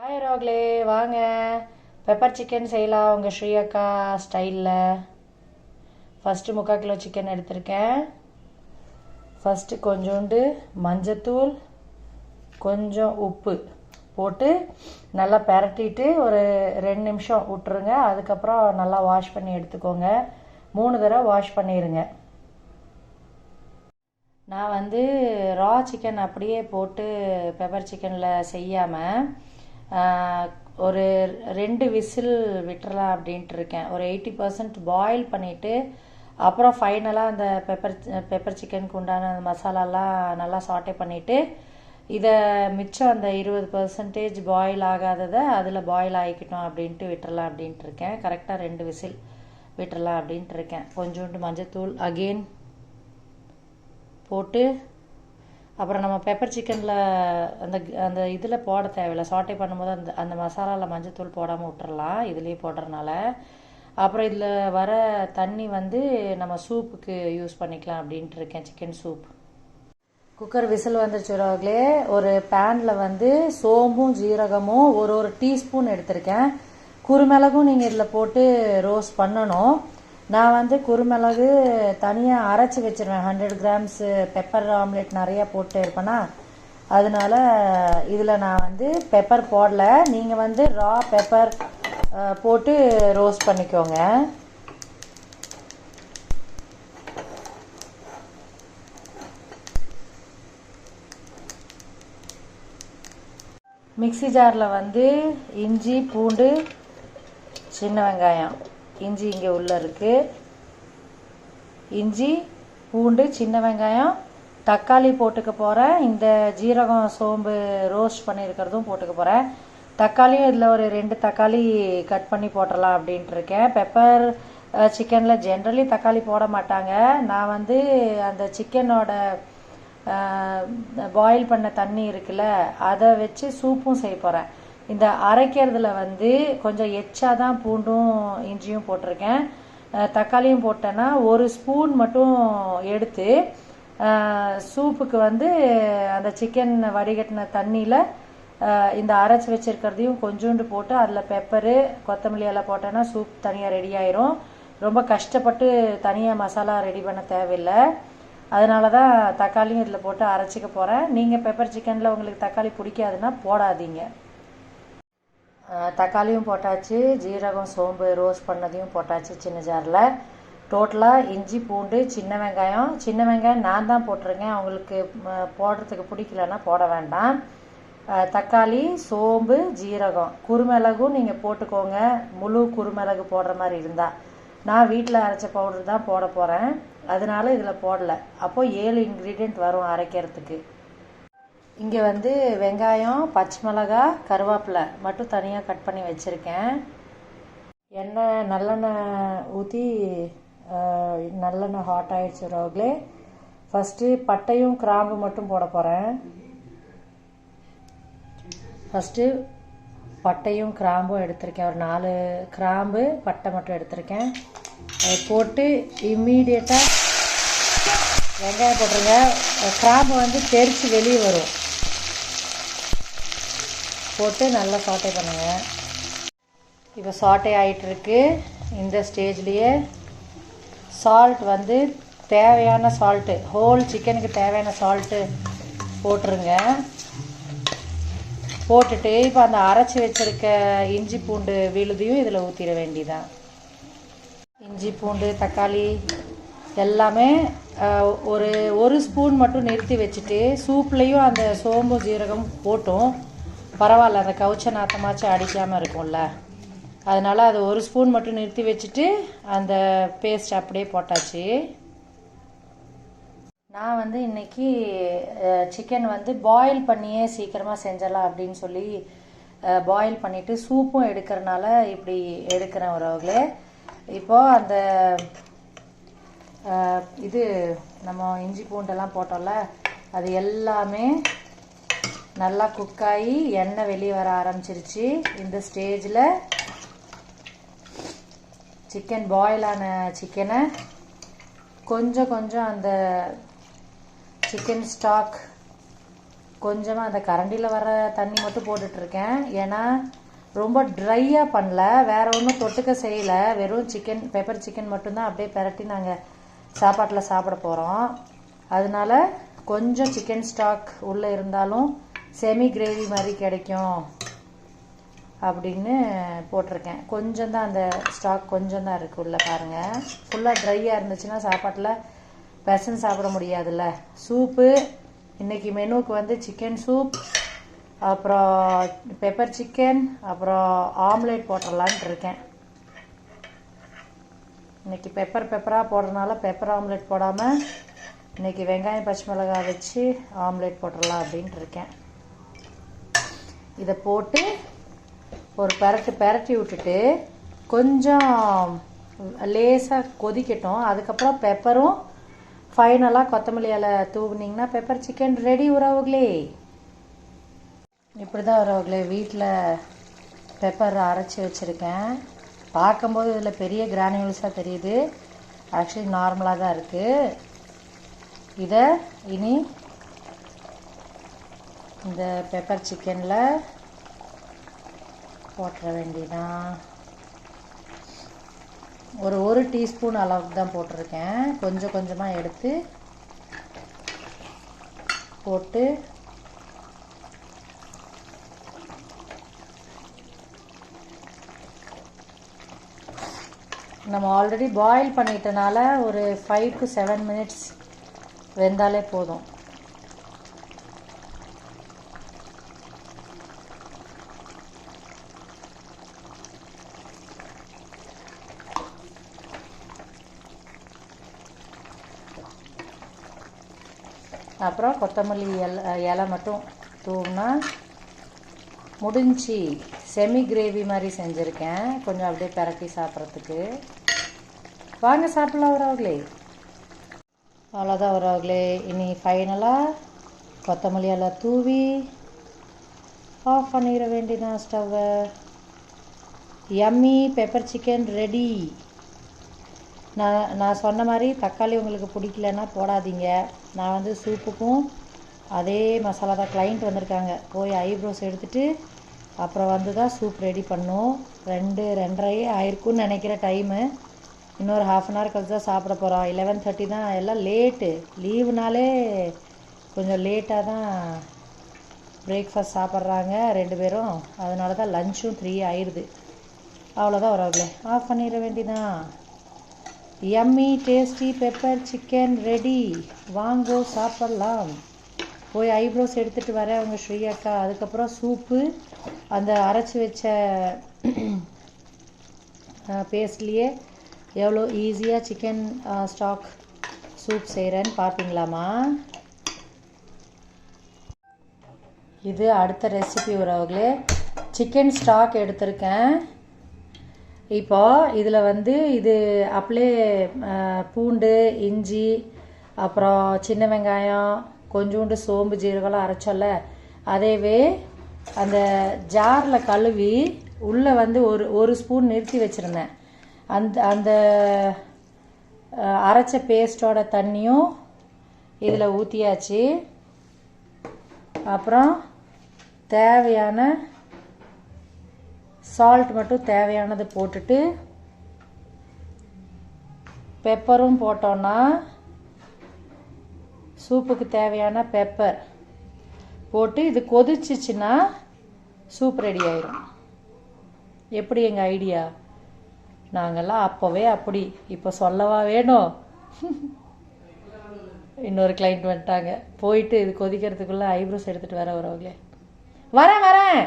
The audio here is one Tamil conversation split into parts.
ஹாய் ரோக்லே, வாங்க பெப்பர் சிக்கன் செய்யலாம் உங்கள் ஸ்ரீ அக்கா ஸ்டைலில். ஃபஸ்ட்டு 3/4 கிலோ சிக்கன் எடுத்திருக்கேன். ஃபஸ்ட்டு கொஞ்சோண்டு மஞ்சத்தூள், கொஞ்சம் உப்பு போட்டு நல்லா பெரட்டிட்டு ஒரு 2 நிமிஷம் விட்டுருங்க. அதுக்கப்புறம் நல்லா வாஷ் பண்ணி எடுத்துக்கோங்க. 3 தடவை வாஷ் பண்ணிடுங்க. நான் ரா சிக்கன் அப்படியே போட்டு பெப்பர் சிக்கனில் செய்யாமல் ஒரு 2 விசில் விட்டுறலாம் அப்படின்ட்டு இருக்கேன். ஒரு 80% பாயில் பண்ணிவிட்டு அப்புறம் ஃபைனலாக அந்த பெப்பர் சிக்கனுக்கு உண்டான அந்த மசாலாலாம் நல்லா சாட்டே பண்ணிவிட்டு இதை மிச்சம் அந்த 20% பாயில் ஆகாததை அதில் பாயில் ஆகிக்கிட்டோம் அப்படின்ட்டு விட்டுறலாம் அப்படின்ட்டு இருக்கேன். கரெக்டாக 2 விசில் விட்டுறலாம் அப்படின்ட்டு இருக்கேன். கொஞ்சோண்டு மஞ்சத்தூள் அகெயின் போட்டு அப்புறம் நம்ம பெப்பர் சிக்கனில் அந்த அந்த இதில் போட தேவையில்லை. சாட்டே பண்ணும்போது அந்த மசாலாவில் மஞ்சத்தூள் போடாமல் விட்டுறலாம், இதுலேயே போடுறதுனால. அப்புறம் இதில் வர தண்ணி நம்ம சூப்புக்கு யூஸ் பண்ணிக்கலாம் அப்படின்ட்டு இருக்கேன். Chicken soup. குக்கர் விசில் வந்துருச்சுரோங்களே. ஒரு பேனில் சோம்பும் ஜீரகமும் ஒரு டீஸ்பூன் எடுத்திருக்கேன். குறுமிளகும் நீங்கள் இதில் போட்டு ரோஸ்ட் பண்ணணும். நான் குறுமிளகு தனியாக அரைச்சி வச்சுருவேன். 100 கிராம்ஸ் பெப்பர் ஆம்லெட் நிறையா போட்டு இருப்பேன்னா, அதனால இதில் நான் பெப்பர் போடல. நீங்கள் ரா பெப்பர் போட்டு ரோஸ்ட் பண்ணிக்கோங்க. மிக்ஸி ஜாரில் இஞ்சி, பூண்டு, சின்ன வெங்காயம். இஞ்சி இங்கே உள்ளே இருக்குது. இஞ்சி, பூண்டு, சின்ன வெங்காயம், தக்காளி போட்டுக்க போகிறேன். இந்த ஜீரகம் சோம்பு ரோஸ்ட் பண்ணியிருக்கிறதும் போட்டுக்க போகிறேன். தக்காளியும் இதில் ஒரு 2 தக்காளி கட் பண்ணி போட்டுடலாம் அப்படின்ட்டு இருக்கேன். பெப்பர் சிக்கனில் ஜென்ரலி தக்காளி போட மாட்டாங்க. நான் அந்த சிக்கனோட பாயில் பண்ண தண்ணி இருக்குல்ல, அதை வச்சு சூப்பும் செய்ய போகிறேன். இந்த அரைக்கிறதுல கொஞ்சம் எச்சா தான் பூண்டும் இஞ்சியும் போட்டிருக்கேன். தக்காளியும் போட்டேன்னா 1 ஸ்பூன் மட்டும் எடுத்து சூப்புக்கு அந்த சிக்கன் வடிகட்டின தண்ணியில் இந்த அரைச்சி வச்சிருக்கிறதையும் கொஞ்சோண்டு போட்டு அதில் பெப்பரு, கொத்தமல்லி எல்லாம் போட்டேன்னா சூப் தனியாக ரெடி ஆயிரும். ரொம்ப கஷ்டப்பட்டு தனியாக மசாலா ரெடி பண்ண தேவையில்லை. அதனால தான் தக்காளியும் இதில் போட்டு அரைச்சிக்க போகிறேன். நீங்கள் பெப்பர் சிக்கனில் உங்களுக்கு தக்காளி பிடிக்காதுன்னா போடாதீங்க. தக்காளியும் போட்டாச்சு, ஜீரகம் சோம்பு ரோஸ்ட் பண்ணதையும் போட்டாச்சு சின்ன ஜாரில். டோட்டலாக இஞ்சி, பூண்டு, சின்ன வெங்காயம் நான் தான் போட்டிருக்கேன். அவங்களுக்கு போடுறதுக்கு பிடிக்கலன்னா போட வேண்டாம். தக்காளி, சோம்பு, ஜீரகம், குறுமிளகும் நீங்கள் போட்டுக்கோங்க. முழு குறுமிளகு போடுற மாதிரி இருந்தால். நான் வீட்டில் அரைச்ச பவுடர் தான் போட போகிறேன், அதனால இதில் போடலை. அப்போது 7 இன்க்ரீடியண்ட் வரும் அரைக்கிறதுக்கு. இங்கே வெங்காயம், பச்சை மிளகாய், கருவேப்பிலை மட்டும் தனியாக கட் பண்ணி வச்சுருக்கேன். நல்லெண்ணெய் ஊற்றி நல்லெண்ணெய் ஹாட் ஆகிடுச்சு ரோக்லே. ஃபஸ்ட்டு பட்டையும் கிராம்பு மட்டும் போட போகிறேன். ஃபஸ்ட்டு பட்டையும் கிராம்பும் எடுத்திருக்கேன். ஒரு 4 கிராம்பு, பட்டை மட்டும் எடுத்திருக்கேன். அதை போட்டு இம்மீடியட்டாக வெங்காயம் போட்டுருங்க. கிராம்பு தெரிச்சு வெளியே வரும். போட்டு நல்லா சாட்டே பண்ணுங்க. இப்போ சாட்டே ஆகிட்டுருக்கு. இந்த ஸ்டேஜ்லேயே சால்ட் தேவையான சால்ட்டு, ஹோல் சிக்கனுக்கு தேவையான சால்ட்டு போட்டுருங்க. போட்டுட்டு இப்போ அந்த அரைச்சி வச்சுருக்க இஞ்சி பூண்டு விழுதையும் இதில் ஊற்றிட வேண்டியதான். இஞ்சி பூண்டு தக்காளி எல்லாமே ஒரு ஸ்பூன் மட்டும் நிறுத்தி வச்சுட்டு, சூப்லேயும் அந்த சோம்பு ஜீரகம் போட்டும் பரவாயில்ல, அந்த கவுச்ச நாத்தமாச்சும் அடிக்காமல் இருக்கும்ல, அதனால் அது 1 ஸ்பூன் மட்டும் நிறுத்தி வச்சுட்டு அந்த பேஸ்ட் அப்படியே போட்டாச்சு. நான் இன்றைக்கி சிக்கன் பாயில் பண்ணியே சீக்கிரமாக செஞ்சிடலாம் அப்படின்னு சொல்லி பாயில் பண்ணிவிட்டு சூப்பும் எடுக்கிறனால இப்படி எடுக்கிறேன் உறவுகளே. இப்போது அந்த இது நம்ம இஞ்சி பூண்டெல்லாம் போட்டோம்ல, அது எல்லாமே நல்லா குக்காகி எண்ணெய் வெளியே வர ஆரம்பிச்சிருச்சு. இந்த ஸ்டேஜில் சிக்கன் பாயிலான சிக்கனை கொஞ்சம் அந்த சிக்கன் ஸ்டாக் கொஞ்சமாக அந்த கரண்டியில் வர தண்ணி மட்டும் போட்டுட்ருக்கேன். ஏன்னா ரொம்ப ட்ரையாக பண்ணல, வேறு ஒன்றும் தொட்டுக்க செய்யலை. வெறும் சிக்கன் பெப்பர் சிக்கன் மட்டும்தான் அப்படியே பெரட்டி நாங்கள் சாப்பாட்டில் சாப்பிட போகிறோம். அதனால கொஞ்சம் சிக்கன் ஸ்டாக் உள்ளே இருந்தாலும் செமி கிரேவி மாதிரி கிடைக்கும் அப்படின்னு போட்டிருக்கேன். கொஞ்சம் தான் அந்த ஸ்டாக் கொஞ்சம் தான் இருக்குது உள்ளே பாருங்கள். ஃபுல்லாக ட்ரையாக இருந்துச்சுன்னா சாப்பாட்டில் பெசன் சாப்பிட முடியாதுல்ல. சூப்பு இன்றைக்கி மெனுவுக்கு வந்து சிக்கன் சூப், அப்புறம் பெப்பர் சிக்கன், அப்புறம் ஆம்லேட் போட்டுடலான்ட்டு இருக்கேன். இன்றைக்கி பெப்பராக போடுறதுனால பெப்பர் ஆம்லேட் போடாமல் இன்றைக்கி வெங்காயம் பச்சை மிளகாய் வச்சு ஆம்லேட் போட்டுடலாம் அப்படின்ட்டு இருக்கேன். இதை போட்டு ஒரு பெரட்டி விட்டுட்டு கொஞ்சம் லேசாக கொதிக்கட்டும். அதுக்கப்புறம் பெப்பரும் ஃபைனலாக கொத்தமல்லி இலை தூவுனிங்கன்னா பெப்பர் சிக்கன் ரெடி உறவுகளே. இப்படி தான் உறவுகளே வீட்டில் பெப்பர் அரைச்சி வச்சுருக்கேன். பார்க்கும்போது இதில் பெரிய கிரானியூல்ஸாக தெரியுது, ஆக்சுவலி நார்மலாக தான் இருக்குது. இதை இனி இந்த பெப்பர் சிக்கனில் போட்டுற வேண்டியதான். ஒரு டீஸ்பூன் அளவுக்கு தான் போட்டிருக்கேன். கொஞ்சம் கொஞ்சமாக எடுத்து போட்டு நம்ம ஆல்ரெடி பாயில் பண்ணிட்டனால ஒரு 5 to 7 minutes வெந்தாலே போதும். அப்புறம் கொத்தமல்லி இலை மட்டும் தூவினா முடிஞ்சு. செமி கிரேவி மாதிரி செஞ்சுருக்கேன், கொஞ்சம் அப்படியே பெரட்டி சாப்பிட்றதுக்கு. வாங்க சாப்பிடலாம் உறவுகளே. அவ்வளோதான் உறவுகளே. இனி ஃபைனலாக கொத்தமல்லி இலை தூவி ஆஃப் பண்ணிட வேண்டியதான் ஸ்டவ்வை. Yummy pepper chicken ready. நான் சொன்ன மாதிரி தக்காளி உங்களுக்கு பிடிக்கலன்னா போடாதீங்க. நான் வந்து சூப்புக்கும் அதே மசாலா தான். கிளைண்ட் வந்திருக்காங்க, போய் ஐப்ரோஸ் எடுத்துகிட்டு அப்புறம் வந்து தான் சூப் ரெடி பண்ணோம். 2-2:30 ஆயிருக்குன்னு நினைக்கிற டைமு. இன்னொரு 1/2 an hour கழிச்சு தான் சாப்பிட போகிறோம். 11:30 தான். எல்லாம் லேட்டு, லீவுனாலே கொஞ்சம் லேட்டாக தான் பிரேக்ஃபாஸ்ட் சாப்பிட்றாங்க 2 பேரும். அதனால தான் லஞ்சும் 3 ஆயிடுது. அவ்வளோதான் உறவுகளே, ஆஃப் பண்ணிட வேண்டியதான். Yummy tasty pepper chicken ready. வாங்கோ சாப்பிட்லாம். போய் ஐப்ரோஸ் எடுத்துகிட்டு வரேன் அவங்க ஸ்ரீ அக்கா. அதுக்கப்புறம் சூப்பு அந்த அரைச்சி வச்ச பேஸ்ட்லேயே எவ்வளோ ஈஸியாக சிக்கன் ஸ்டாக் சூப் செய்கிறேன்னு பார்ப்பீங்களாமா. இது அடுத்த ரெசிபி உறவுகளே. சிக்கன் ஸ்டாக் எடுத்திருக்கேன். இப்போ இதில் வந்து இது அப்படியே பூண்டு, இஞ்சி, அப்புறம் சின்ன வெங்காயம், கொஞ்சோண்டு சோம்பு ஜீரகம்லாம் அரைச்சோல்ல, அதேவே அந்த ஜாரில் கழுவி உள்ளே வந்து ஒரு ஸ்பூன் நிறுத்தி வச்சுருந்தேன். அந்த அரைச்ச பேஸ்ட்டோட தண்ணியும் இதில் ஊற்றியாச்சு. அப்புறம் தேவையான சால்ட் மட்டும் தேவையானது போட்டுட்டு பெப்பரும் போட்டோன்னா சூப்புக்கு தேவையான பெப்பர் போட்டு இது கொதிச்சிச்சுன்னா சூப் ரெடி ஆயிடும். எப்படி எங்கள் ஐடியா? நாங்கள்லாம் அப்போவே அப்படி. இப்போ சொல்லவா வேணும்? இன்னொரு கிளைண்ட் வந்துட்டாங்க, போயிட்டு இது கொதிக்கிறதுக்குள்ளே ஐப்ரோஸ் எடுத்துகிட்டு வரவங்களே. வரேன்.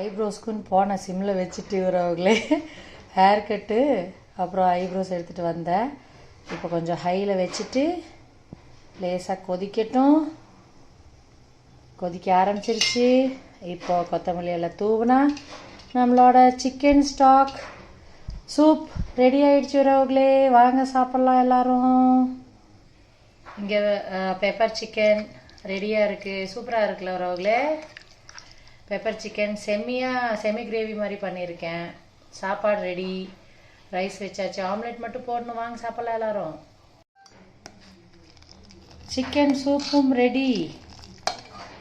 ஐப்ரோஸ்க்குன்னு போன சிம்மில் வச்சுட்டு வரவங்களே ஹேர் கட்டு, அப்புறம் ஐப்ரோஸ் எடுத்துகிட்டு வந்தேன். இப்போ கொஞ்சம் ஹையில் வச்சுட்டு லேசாக கொதிக்கட்டும். கொதிக்க ஆரம்பிச்சிருச்சு. இப்போ கொத்தமல்லி எல்லாம் தூவினா நம்மளோட சிக்கன் ஸ்டாக் சூப் ரெடி ஆகிடுச்சு உறவுகளே. வாங்க சாப்பிட்லாம் எல்லோரும். இங்கே பெப்பர் சிக்கன் ரெடியாக இருக்குது. சூப்பராக இருக்குல்ல உறவுகளே. பெப்பர் சிக்கன் செமி கிரேவி மாதிரி பண்ணியிருக்கேன். சாப்பாடு ரெடி, ரைஸ் வச்சாச்சு. ஆம்லெட் மட்டும் போடணும். வாங்க சாப்பிட்லாம் எல்லோரும். சிக்கன் சூப்பும் ரெடி.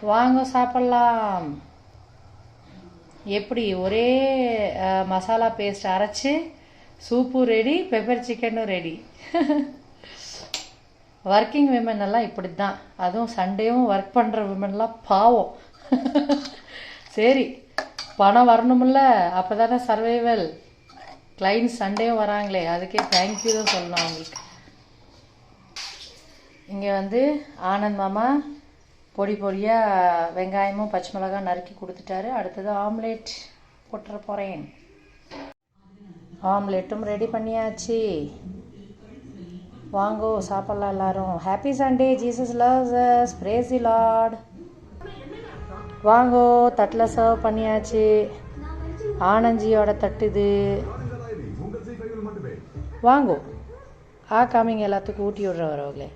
வாங்க சாப்பிட்லாம். எப்படி ஒரே மசாலா பேஸ்ட் அரைச்சி சூப்பும் ரெடி, பெப்பர் சிக்கனும் ரெடி. ஒர்க்கிங் விமன் எல்லாம் இப்படி தான், அதுவும் சண்டேவும் ஒர்க் பண்ணுற விமன்லாம் பாவம். சரி, பணம் வரணுமில்ல, அப்போ தானே சர்வைவல். கிளைண்ட்ஸ் சண்டேவும் வராங்களே, அதுக்கே தேங்க்யூ தான் சொல்லணும் அவங்களுக்கு. இங்கே வந்து ஆனந்த் மாமா பொடி பொடியாக வெங்காயமும் பச்சை மிளகாய் நறுக்கி கொடுத்துட்டாரு. அடுத்தது ஆம்லேட் போட்டுற போகிறேன். ஆம்லேட்டும் ரெடி பண்ணியாச்சு. வாங்கோ சாப்பிட்லாம் எல்லாரும். Happy Sunday, Jesus loves us, praise the Lord. வாங்கோ, தட்டில் சர்வ் பண்ணியாச்சு. ஆனந்தியோட தட்டுது. வாங்கோ, காமிங்க எல்லாத்துக்கும் ஊட்டி விடுற வரவங்களே.